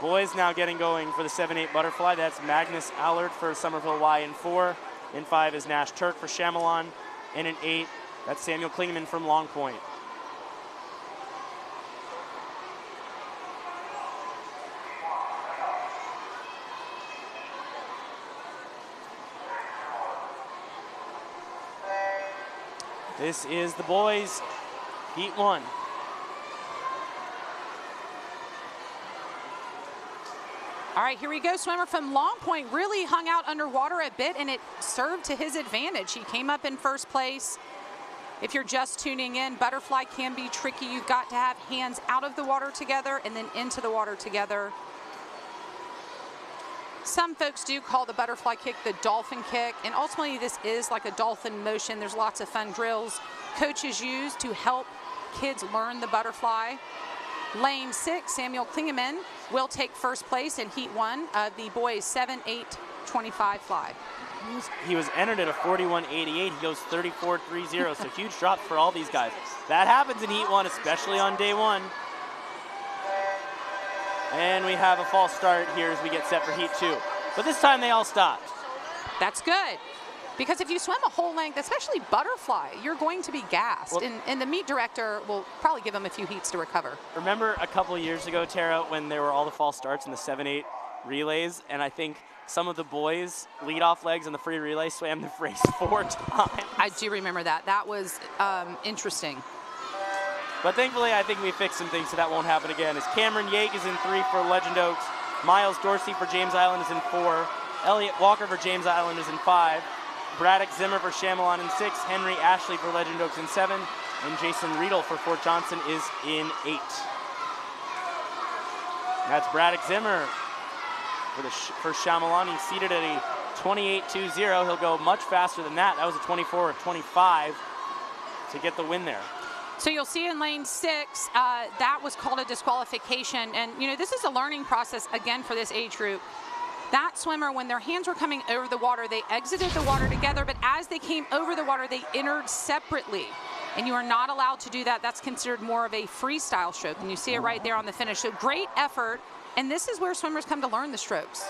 Boys now getting going for the 7-8 butterfly. That's Magnus Allard for Somerville Y in 4. In 5 is Nash Turk for Chamelon. And in 8, that's Samuel Klingman from Long Point. This is the boys' heat 1. All right, here we go. Swimmer from Long Point really hung out underwater a bit, and it served to his advantage. He came up in first place. If you're just tuning in, butterfly can be tricky. You've got to have hands out of the water together and then into the water together. Some folks do call the butterfly kick the dolphin kick, and ultimately this is like a dolphin motion. There's lots of fun drills coaches use to help kids learn the butterfly. Lane 6, Samuel Klingemann will take first place in heat 1 of the boys 7-8-25 fly. He was entered at a 41.88. He goes 34.30, so huge drops for all these guys. That happens in heat 1, especially on day 1. And we have a false start here as we get set for heat 2. But this time they all stopped. That's good. Because if you swim a whole length, especially butterfly, you're going to be gassed. Well, and the meet director will probably give them a few heats to recover. Remember a couple of years ago, Tara, when there were all the false starts in the 7-8 relays, and I think some of the boys' lead-off legs in the free relay swam the race 4 times. I do remember that. That was interesting. But thankfully, I think we fixed some things so that won't happen again. As Cameron Yake is in 3 for Legend Oaks, Miles Dorsey for James Island is in 4, Elliot Walker for James Island is in 5, Braddock Zimmer for Chamelon in 6, Henry Ashley for Legend Oaks in 7, and Jason Riedel for Fort Johnson is in 8. That's Braddock Zimmer for Chamelon. He's seated at a 28.20. He'll go much faster than that. That was a 24.25 to get the win there. So you'll see in lane 6, that was called a disqualification. And, you know, this is a learning process, again, for this age group. That swimmer, when their hands were coming over the water, they exited the water together, but as they came over the water, they entered separately. And you are not allowed to do that. That's considered more of a freestyle stroke, and you see it right there on the finish. So great effort, and this is where swimmers come to learn the strokes.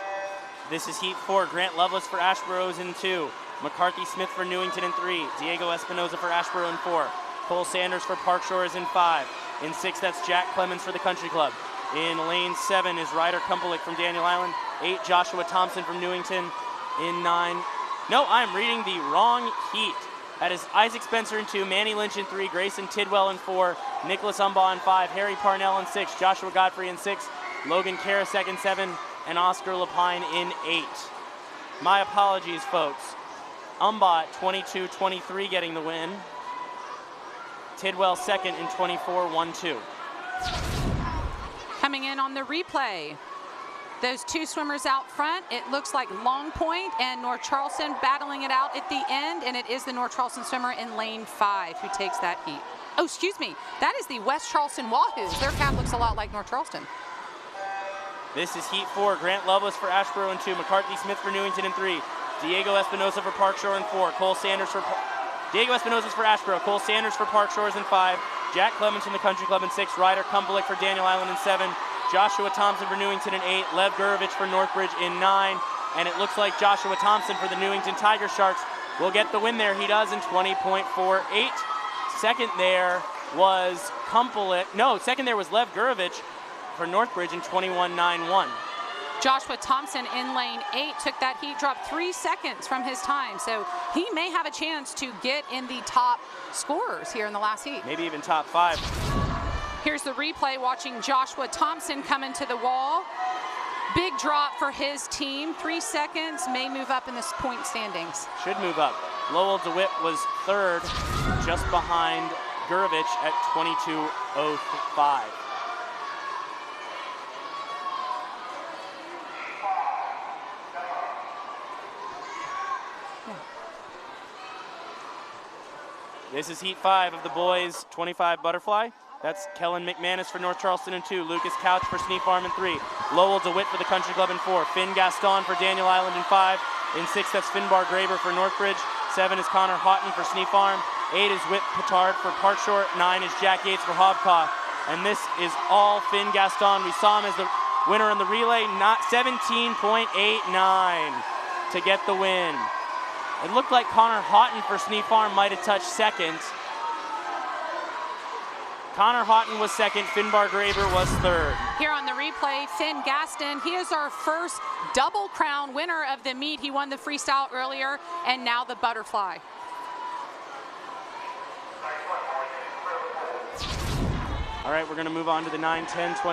This is heat 4. Grant Lovelace for Ashboro is in 2. McCarthy Smith for Newington in 3. Diego Espinoza for Ashboro in 4. Cole Sanders for Park Shore is in 5. In 6, that's Jack Clemens for the Country Club. In lane 7 is Ryder Kumpelik from Daniel Island. 8, Joshua Thompson from Newington. In 9, no, I'm reading the wrong heat. That is Isaac Spencer in 2, Manny Lynch in 3, Grayson Tidwell in 4, Nicholas Umbaugh in 5, Harry Parnell in 6, Joshua Godfrey in 6, Logan Karasek in 7, and Oscar Lapine in 8. My apologies, folks. Umbaugh at 22.23 getting the win. Tidwell second in 24.12. Coming in on the replay, those two swimmers out front, it looks like Long Point and North Charleston battling it out at the end, and it is the North Charleston swimmer in lane 5 who takes that heat. Oh, excuse me, that is the West Charleston Wahoos. Their cap looks a lot like North Charleston. This is heat 4. Grant Lovelace for Ashboro in 2, McCarthy Smith for Newington in 3, Diego Espinoza for Park Shore in 4, Cole Sanders for Diego Espinoza's for Ashboro, Cole Sanders for Park Shores in 5, Jack Clemens from the Country Club in 6, Ryder Kumpelik for Daniel Island in 7, Joshua Thompson for Newington in 8, Lev Gurovich for Northbridge in 9, and it looks like Joshua Thompson for the Newington Tiger Sharks will get the win there. He does in 20.48. Second there was Kumpelik. No, second there was Lev Gurovich for Northbridge in 21.91. Joshua Thompson in lane 8 took that heat, dropped 3 seconds from his time, so he may have a chance to get in the top scorers here in the last heat. Maybe even top 5. Here's the replay watching Joshua Thompson come into the wall. Big drop for his team. 3 seconds, may move up in the point standings. Should move up. Lowell DeWitt was third, just behind Gurovich at 22.05. This is heat 5 of the boys 25 butterfly. That's Kellen McManus for North Charleston in 2, Lucas Couch for Sneak Farm in 3, Lowell DeWitt for the Country Club in 4, Finn Gaston for Daniel Island in 5, in 6 that's Finbar Graber for Northbridge, 7 is Connor Houghton for Sneak Farm, 8 is Whit Petard for Park Shore, 9 is Jack Yates for Hobcaw, and this is all Finn Gaston. We saw him as the Winner in the relay, not 17.89 to get the win. It looked like Connor Houghton for Snee Farm might have touched second. Connor Houghton was second, Finbar Graber was third. Here on the replay, Finn Gaston, he is our first double crown winner of the meet. He won the freestyle earlier and now the butterfly. All right, we're gonna move on to the 9, 10, 20.